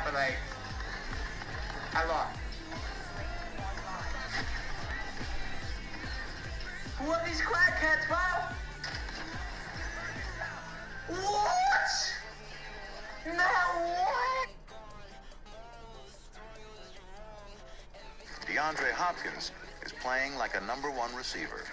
but like, I lost. Who are these crackheads, bro? What? Now what? DeAndre Hopkins is playing like a #1 receiver.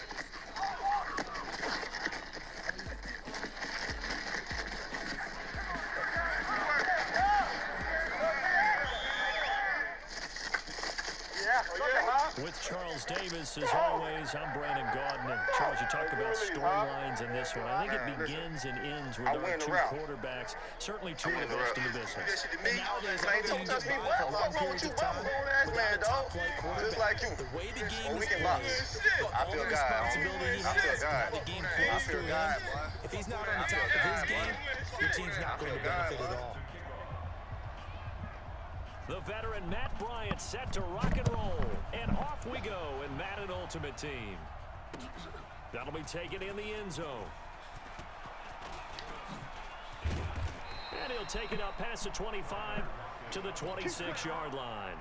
With Charles Davis, as always, I'm Brandon Gaudin. And Charles, you talk about storylines in this one. I think it begins and ends with our two quarterbacks. Certainly two of the best in the business. And nowadays, I think you get by for long periods of time without a top-flight quarterback. The way the game is played, all the responsibility he has to have the game flows through him. If he's not on the top of his game, your team's not going to benefit at all. The veteran Matt Bryant set to rock and roll. And off we go in Madden Ultimate Team. That'll be taken in the end zone. And he'll take it up past the 25 to the 26-yard line.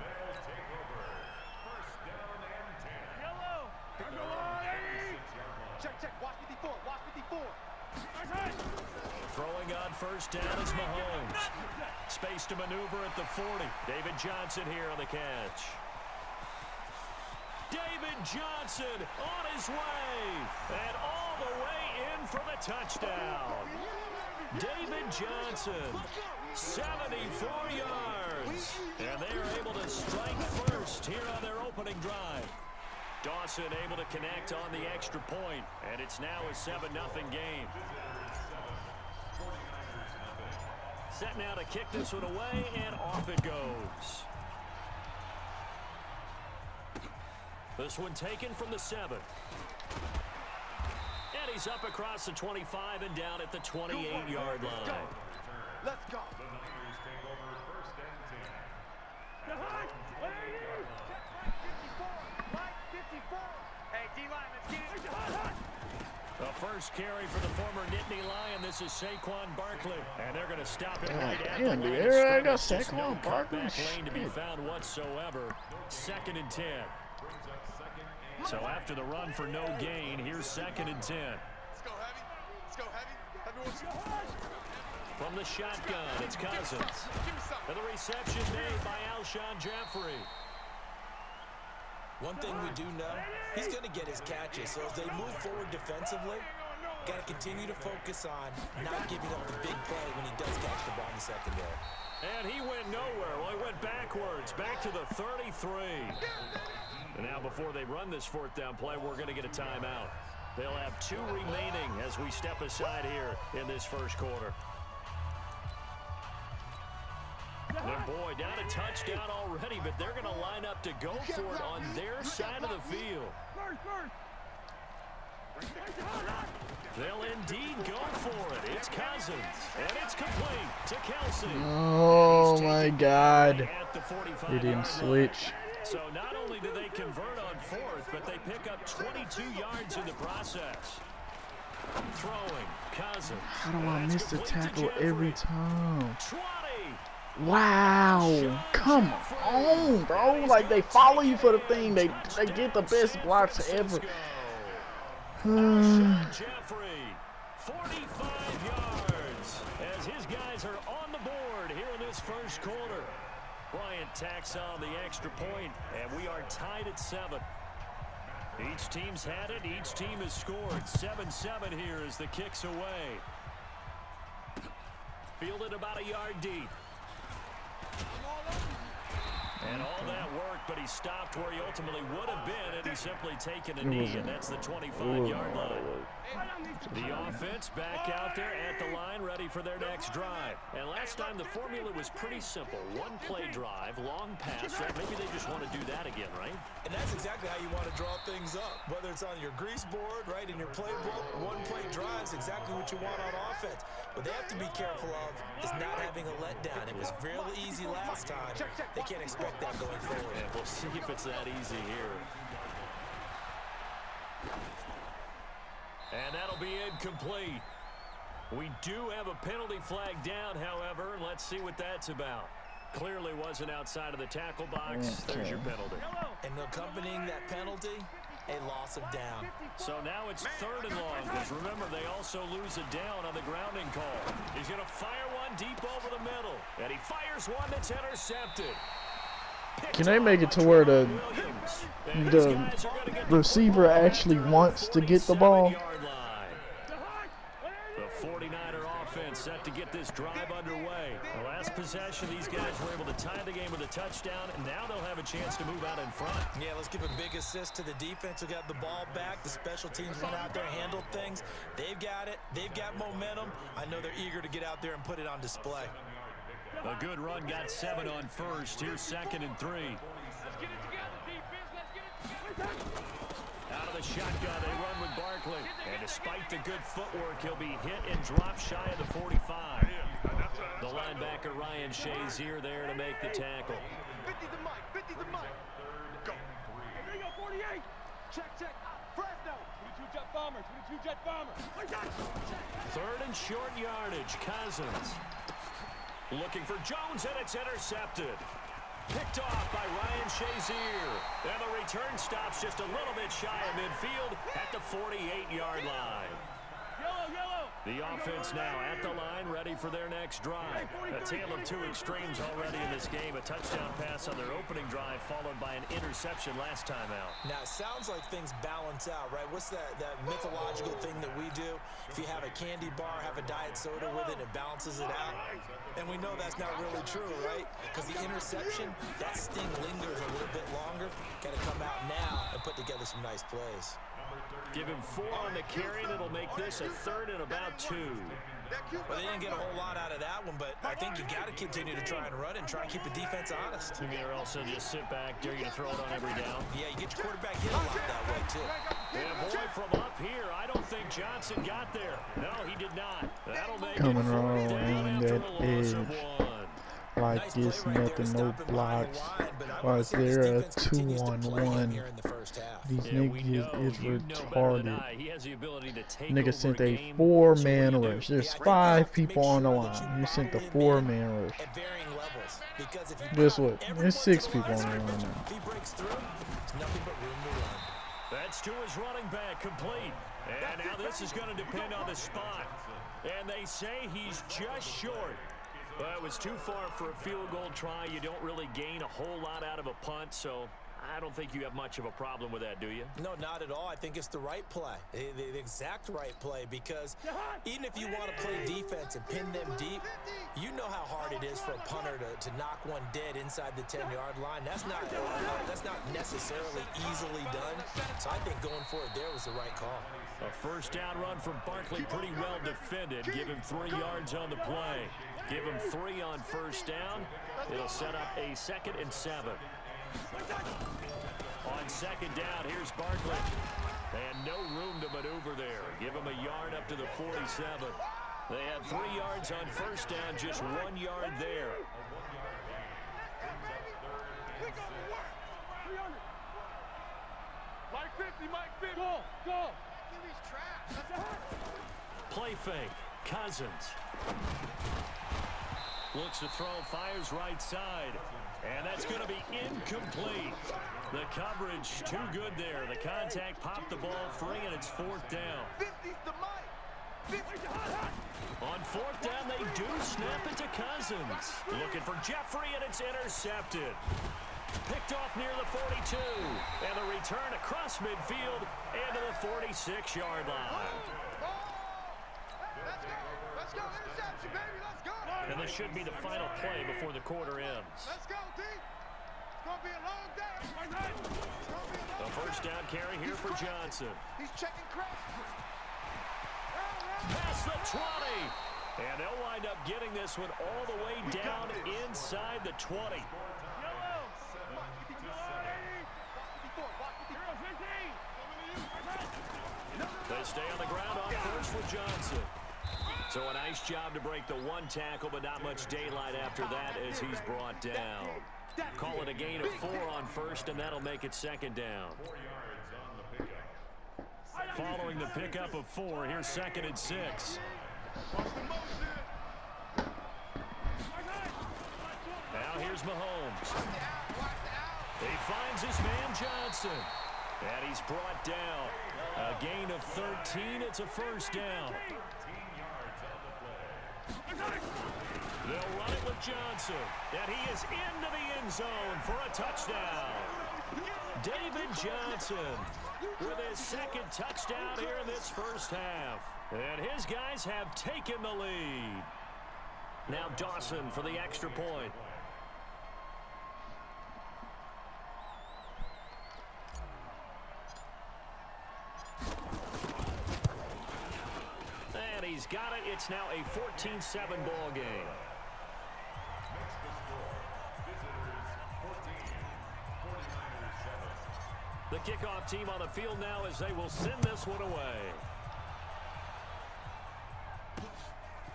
Check. Watch 54. Watch 54. Throwing on first down is Mahomes. Space to maneuver at the 40. David Johnson here on the catch. David Johnson on his way. And all the way in for the touchdown. David Johnson, 74 yards. And they are able to strike first here on their opening drive. Dawson able to connect on the extra point. And it's now a 7-0 game. Set now to kick this one away, and off it goes. This one taken from the 7. And he's up across the 25 and down at the 28-yard line. Let's go. Hey, D-line, let's get it. The first carry for the former Nittany Lion. This is Saquon Barkley. And they're going to stop it right at the line of scrimmage. There's no cutback lane to be found whatsoever. 2nd and 10. So after the run for no gain, here's 2nd and 10. Let's go heavy. Let's go heavy. From the shotgun, it's Cousins. And the reception made by Alshon Jeffrey. One thing we do know, he's going to get his catches. So as they move forward defensively, got to continue to focus on not giving up the big play when he does catch the ball in the secondary. And he went nowhere. Well, he went backwards, back to the 33. And now before they run this 4th down play, we're going to get a timeout. They'll have 2 remaining as we step aside here in this first quarter. And boy, down a touchdown already, but they're going to line up to go for it on their side of the field. They'll indeed go for it. It's Cousins, and it's complete to Kelsey. Oh, my God. He didn't switch. So not only do they convert on 4th, but they pick up 22 yards in the process. Throwing, Cousins. How do I miss the tackle every time? 20. Wow, come on, bro. Like, they follow you for the thing. They get the best blocks ever. Jeffrey, 45 yards as his guys are on the board here in this first quarter. Bryant tacks on the extra point, and we are tied at 7. Each team's had it. Each team has scored. 7-7 here as the kick's away. Fielded about a yard deep. And all that work, but he stopped where he ultimately would have been, and he's simply taken a knee, and that's the 25-yard line. The offense back out there at the line, ready for their next drive. And last time, the formula was pretty simple. One-play drive, long pass. Right? Maybe they just want to do that again, right? And that's exactly how you want to draw things up. Whether it's on your grease board, right, in your playbook, one-play drive is exactly what you want on offense. What they have to be careful of is not having a letdown. It was real easy last time. They can't expect that going forward. And we'll see if it's that easy here. And that'll be incomplete. We do have a penalty flag down, however, and let's see what that's about. Clearly wasn't outside of the tackle box. There's your penalty. And accompanying that penalty, a loss of down. So now it's 3rd and long, because remember, they also lose a down on the grounding call. He's going to fire one deep over the middle, and he fires one that's intercepted. Can they make it to where the receiver actually wants to get the ball? The 49er offense set to get this drive underway. The last possession, these guys were able to tie the game with a touchdown, and now they'll have a chance to move out in front. Yeah, let's give a big assist to the defense who got the ball back. The special teams went out there, handled things. They've got it. They've got momentum. I know they're eager to get out there and put it on display. A good run got 7 on first. Here's 2nd and 3. Let's get it together, defense. Let's get it together. Out of the shotgun, they run with Barkley. And despite the good footwork, he'll be hit and dropped shy of the 45. The linebacker, Ryan Shazier, there to make the tackle. 50 the mic. 50 the mic. Go. Here you go, 48. Check. Fresno. 22 jet bomber. 22 jet bomber. 3rd and short yardage. Cousins. Looking for Jones, and it's intercepted. Picked off by Ryan Shazier. And the return stops just a little bit shy of midfield at the 48-yard line. Yellow. The offense now at the line, ready for their next drive. A tale of 2 extremes already in this game. A touchdown pass on their opening drive, followed by an interception last time out. Now, it sounds like things balance out, right? What's that mythological thing that we do? If you have a candy bar, have a diet soda with it, it balances it out. And we know that's not really true, right? Because the interception, that sting lingers a little bit longer. Got to come out now and put together some nice plays. Give him 4 on the carry, and it'll make this a 3rd and about 2. Well, they didn't get a whole lot out of that one, but I think you got to continue to try and run and try and keep the defense honest. You mean, or also just sit back, dare you to throw it on every down? Yeah, you get your quarterback hit a lot that way, too. Yeah, boy, from up here, I don't think Johnson got there. No, he did not. That'll make Coming it 4th around down after that a loss of edge. 1. Like Nice this, play right there, nothing, no stopping behind blocks. the line, but I Right wanna see this there, a defense continues to play 2-on-1. here in the first half. These Yeah, we know, niggas is you know better than retarded. I. He has the ability to take Nigga over sent a a game. 4-man So what do you rush. do? There's Yeah, I think 5 you have to people make on the sure that line. you You sent the dial him 4-man rush. at varying levels, because if you Guess put what? everyone There's to 6 the people on line, the line now. if he breaks through, there's nothing but room to run. That's to his running back, complete. And now this is going to depend on the spot. And they say he's just short. Well, it was too far for a field goal try. You don't really gain a whole lot out of a punt, so I don't think you have much of a problem with that, do you? No, not at all. I think it's the right play, the exact right play, because even if you want to play defense and pin them deep, you know how hard it is for a punter to knock one dead inside the 10-yard line. That's not necessarily easily done. So I think going for it there was the right call. A first down run from Barkley, pretty well defended. Give him 3 yards on the play. Give him 3 on first down. It'll set up a 2nd and 7. On 2nd down, here's Barkley. And no room to maneuver there. Give him a yard up to the 47. They had 3 yards on first down, just 1 yard there. Mike 50, Mike 50. Go. Play fake. Cousins. Looks to throw, fires right side. And that's going to be incomplete. The coverage too good there. The contact popped the ball free, and it's 4th down. 50's the mic. On 4th down, they do snap it to Cousins. Looking for Jeffrey, and it's intercepted. Picked off near the 42. And the return across midfield and to the 46-yard line. Let's go. Interception, baby. Let's go. And this should be the final play before the quarter ends. Let's go, D. It's going to be a long day. It's going to be a The long first down carry here for Johnson. He's checking cracks. Past the 20. And they'll wind up getting this one all the way down inside the 20. They stay on the ground on first with Johnson. So a nice job to break the 1 tackle, but not much daylight after that as he's brought down. Call it a gain of 4 on first, and that'll make it 2nd down. Following the pickup of 4, here's 2nd and 6. Now here's Mahomes. He finds his man Johnson. And he's brought down. A gain of 13. It's a first down. They'll run it with Johnson. And he is into the end zone for a touchdown. David Johnson with his second touchdown here in this first half. And his guys have taken the lead. Now Dawson for the extra point. And he's got it. It's now a 14-7 ball game. The kickoff team on the field now as they will send this one away.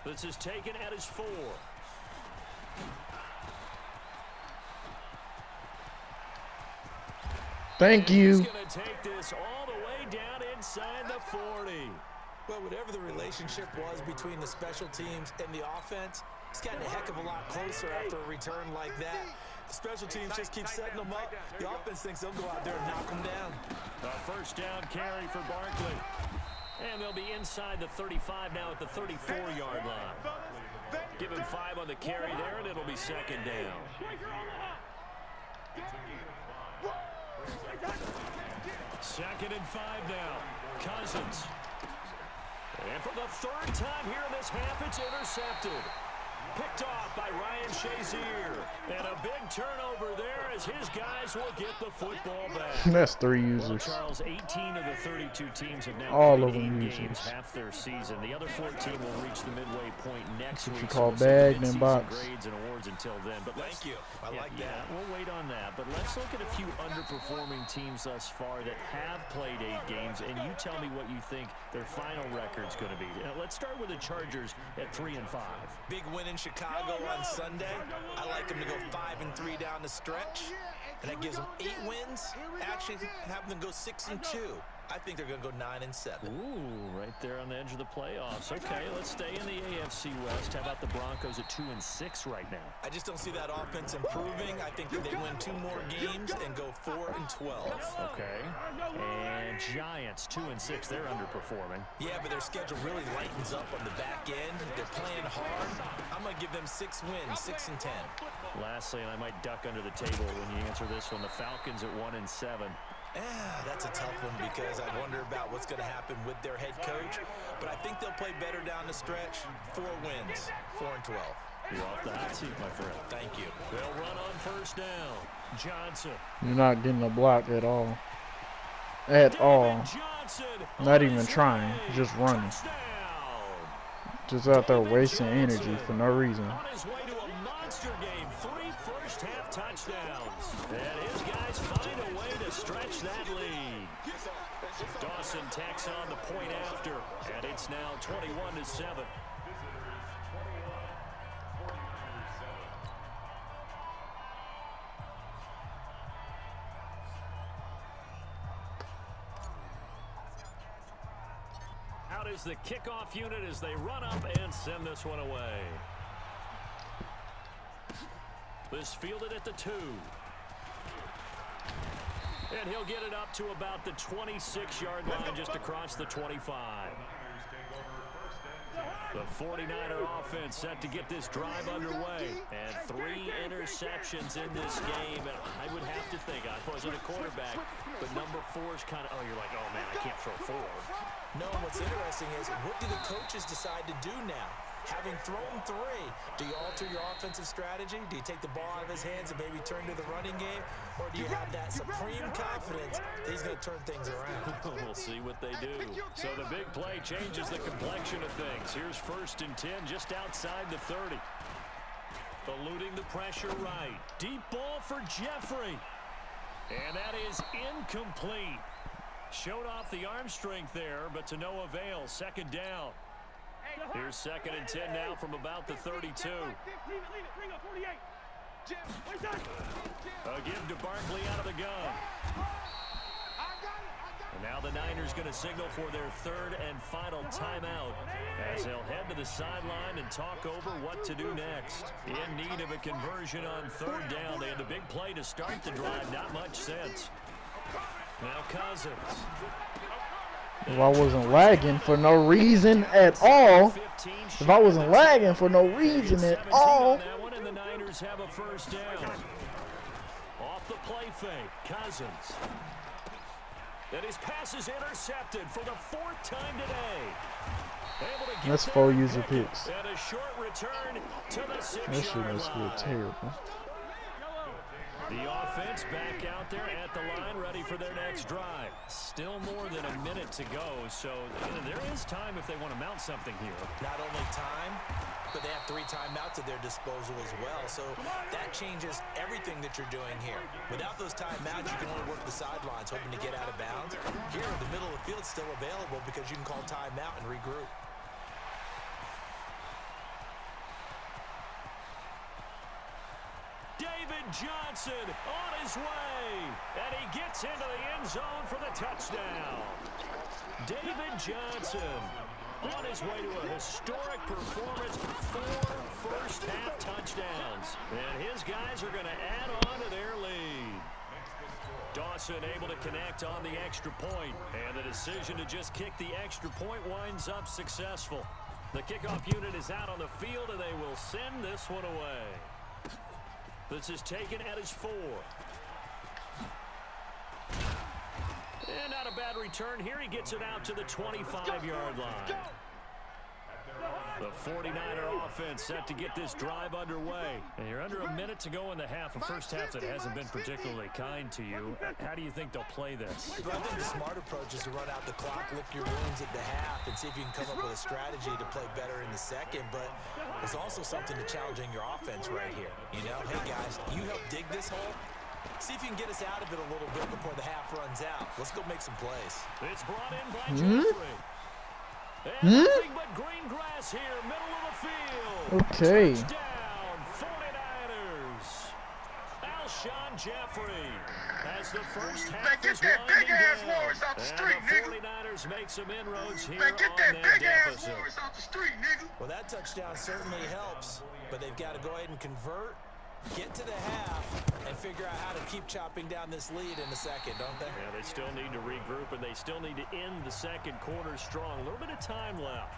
This is taken at his 4. Thank you. He's going to take this all the way down inside the 40. Well, whatever the relationship was between the special teams and the offense, it's gotten a heck of a lot closer after a return like that. The special teams just keep setting them up. The offense thinks they'll go out there and knock them down. A first down carry for Barkley. And they'll be inside the 35 now at the 34-yard line. Give him 5 on the carry there, and it'll be second down. Second and 5 now. Cousins. And for the third time here in this half, it's intercepted. Picked off by Ryan Shazier. And a big turnover there as his guys will get the football back. That's 3 Well, users. Charles, 18 of the 32 teams have now All played of them 8 users. games, half their season. The other 14 will reach the midway point next week. You call so bag, we'll see then the box. grades and awards until then. But Thank you. I like yeah, that. we'll wait on that. But let's look at a few underperforming teams thus far that have played 8 games, and you tell me what you think their final record's going to be. Let's start with the Chargers at 3-5. Big win in Chicago on Sunday. I like them to go 5-3 down the stretch, and that gives them 8 wins. Actually, have them go 6-2. I think they're going to go 9-7. Ooh, right there on the edge of the playoffs. Okay, let's stay in the AFC West. How about the Broncos at 2-6 right now? I just don't see that offense improving. I think that they win 2 more games and go 4-12. Okay. And Giants, 2-6. They're underperforming. Yeah, but their schedule really lightens up on the back end. They're playing hard. I'm going to give them 6 wins, 6-10. Lastly, and I might duck under the table when you answer this one, the Falcons at 1-7. That's a tough one because I wonder about what's going to happen with their head coach. But I think they'll play better down the stretch. 4 wins, 4-12. You're off the hot seat, my friend. Thank you. They'll run on first down. Johnson. You're not getting a block at all. At all. Not even trying. Just running. Just out there wasting energy for no reason. On his way to a monster game. 3 first-half touchdowns. And his guys find a way to stretch that lead. Dawson tacks on the point after. And it's now 21-7. Out is the kickoff unit as they run up and send this one away. This fielded at the 2. And he'll get it up to about the 26-yard line just across the 25. The 49er offense set to get this drive underway. And 3 interceptions in this game. And I would have to think, I wasn't a quarterback, but number 4 is kind of, you're like, oh, man, I can't throw 4. No, what's interesting is what do the coaches decide to do now? Having thrown 3, do you alter your offensive strategy? Do you take the ball out of his hands and maybe turn to the running game? Or do you have that supreme confidence that he's going to turn things around? We'll see what they do. So the big play changes the complexion of things. Here's 1st and 10 just outside the 30. Eluding the pressure right. Deep ball for Jeffrey. And that is incomplete. Showed off the arm strength there, but to no avail. 2nd down. Here's 2nd and 10 now from about the 32. A give to Barkley out of the gun. And now the Niners going to signal for their third and final timeout as they'll head to the sideline and talk over what to do next. In need of a conversion on third down. They had the big play to start the drive. Not much sense. Now Cousins. If I wasn't lagging for no reason at all, if I wasn't lagging for no reason at all. That one, and the Niners have a first down. Off the play fake, Cousins. And his pass is intercepted for the fourth time today. That's 4 user picks. And a short return to the 6-yard That shit must be line. terrible. The offense back out there at the line, ready for their next drive. Still more than a minute to go, so there is time if they want to mount something here. Not only time, but they have 3 timeouts at their disposal as well. So that changes everything that you're doing here. Without those timeouts, you can only work the sidelines, hoping to get out of bounds. Here, the middle of the field is still available because you can call timeout and regroup. David Johnson on his way, and he gets into the end zone for the touchdown. David Johnson on his way to a historic performance with 4 first-half touchdowns. And his guys are going to add on to their lead. Dawson able to connect on the extra point, and the decision to just kick the extra point winds up successful. The kickoff unit is out on the field, and they will send this one away. This is taken at his 4. And not a bad return here. He gets it out to the 25-yard line. The 49er offense set to get this drive underway. And you're under a minute to go in the half. A first half that hasn't been particularly kind to you. How do you think they'll play this? I think the smart approach is to run out the clock, lick your wounds at the half, and see if you can come up with a strategy to play better in the second. But there's also something to challenging your offense right here. You know, hey guys, you help dig this hole. See if you can get us out of it a little bit before the half runs out. Let's go make some plays. It's brought in by Jeffrey. And nothing but green grass here, middle of the field. Okay. Touchdown, 49ers. Alshon Jeffrey has the first half. Man, get that big ass Morris out the street, nigga. The 49ers make some inroads here Man, get on that that big ass deficit. Morris out the street, nigga. Well, that touchdown certainly helps, but they've got to go ahead and convert, get to the half, and figure out how to keep chopping down this lead in the second, don't they? Yeah, they still need to regroup, and they still need to end the second quarter strong. A little bit of time left.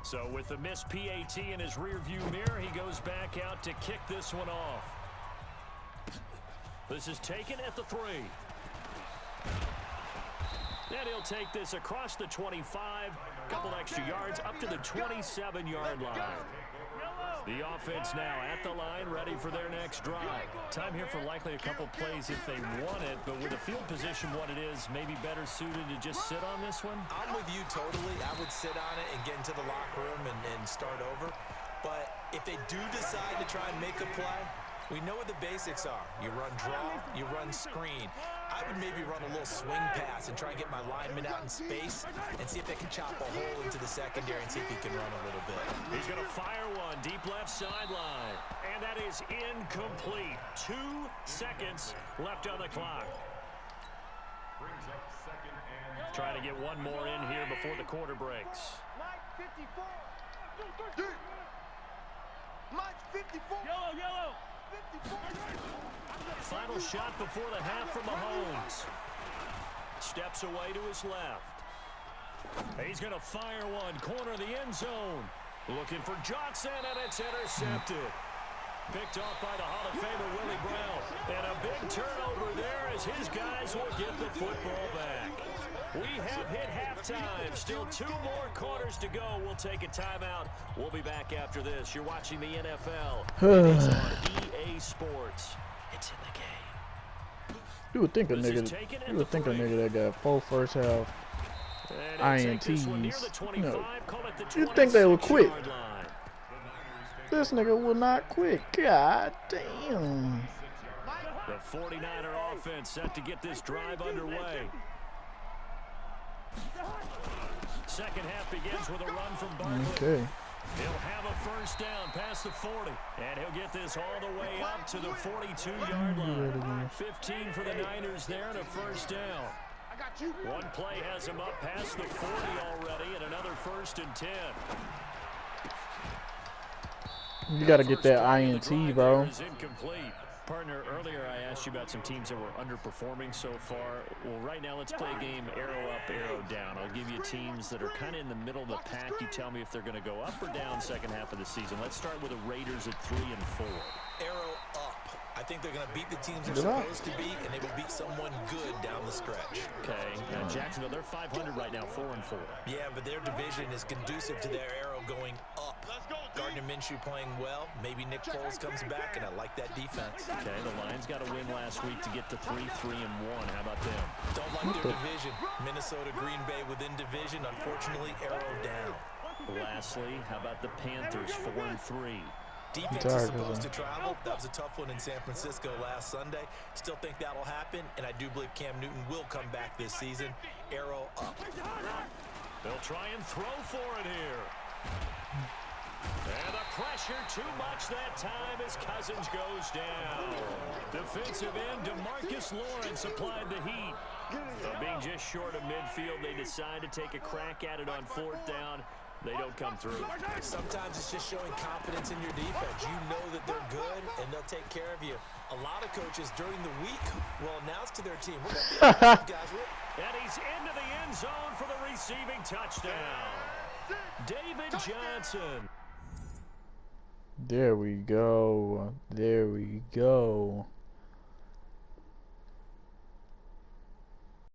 So with the missed PAT in his rearview mirror, he goes back out to kick this one off. This is taken at the 3. And he'll take this across the 25, couple extra yards up to the 27-yard line. The offense now at the line, ready for their next drive. Time here for likely a couple plays if they want it, but with the field position what it is, maybe better suited to just sit on this one? I'm with you totally. I would sit on it and get into the locker room and start over. But if they do decide to try and make a play, we know what the basics are. You run draw, you run screen. I would maybe run a little swing pass and try and get my lineman out in space and see if they can chop a hole into the secondary and see if he can run a little bit. He's going to fire one deep left sideline. And that is incomplete. 2 seconds left on the clock. Try to get one more in here before the quarter breaks. Mike 54. Mike 54. Yellow. 54. Final shot before the half from Mahomes. Steps away to his left. He's going to fire one. Corner of the end zone. Looking for Johnson, and it's intercepted. Picked off by the Hall of Famer Willie Brown. And a big turnover there as his guys will get the football back. We have hit halftime. Still 2 more quarters to go. We'll take a timeout. We'll be back after this. You're watching the NFL. It's on EA Sports. It's in the game. You would think a nigga that got 4 first half INTs. No. You'd think they would quit. This nigga will not quit. God damn. The 49er offense set to get this drive underway. Second half begins with a run from Barkley. Okay. He'll have a first down past the 40. And he'll get this all the way up to the 42-yard line. 15 for the Niners there and a first down. One play has him up past the 40 already and another 1st and 10. You got to get that INT, bro. Incomplete. Partner, earlier I asked you about some teams that were underperforming so far. Well, right now let's play a game arrow up, arrow down. I'll give you teams that are kind of in the middle of the pack. You tell me if they're going to go up or down second half of the season. Let's start with the Raiders at 3 and 4. Arrow up. I think they're going to beat the teams they're supposed to beat, and they will beat someone good down the stretch. Okay. Now Jacksonville, they're 500 right now, 4 and 4. Yeah, but their division is conducive to their arrow going up. Gardner Minshew playing well. Maybe Nick Foles comes back, and I like that defense. Okay, the Lions got a win last week to get to 3-3-1. How about them? Don't like their division. Minnesota, Green Bay within division. Unfortunately, arrow down. Lastly, how about the Panthers, 4 and 3? Defense is supposed to travel. That was a tough one in San Francisco last Sunday. Still think that'll happen, and I do believe Cam Newton will come back this season. Arrow up. They'll try and throw for it here. And the pressure too much that time as Cousins goes down. Defensive end DeMarcus Lawrence applied the heat. But being just short of midfield, they decide to take a crack at it on 4th down. They don't come through. Sometimes it's just showing confidence in your defense. You know that they're good, and they'll take care of you. A lot of coaches during the week will announce to their team, we're going to be guys. And he's into the end zone for the receiving touchdown. David Johnson. There we go. There we go.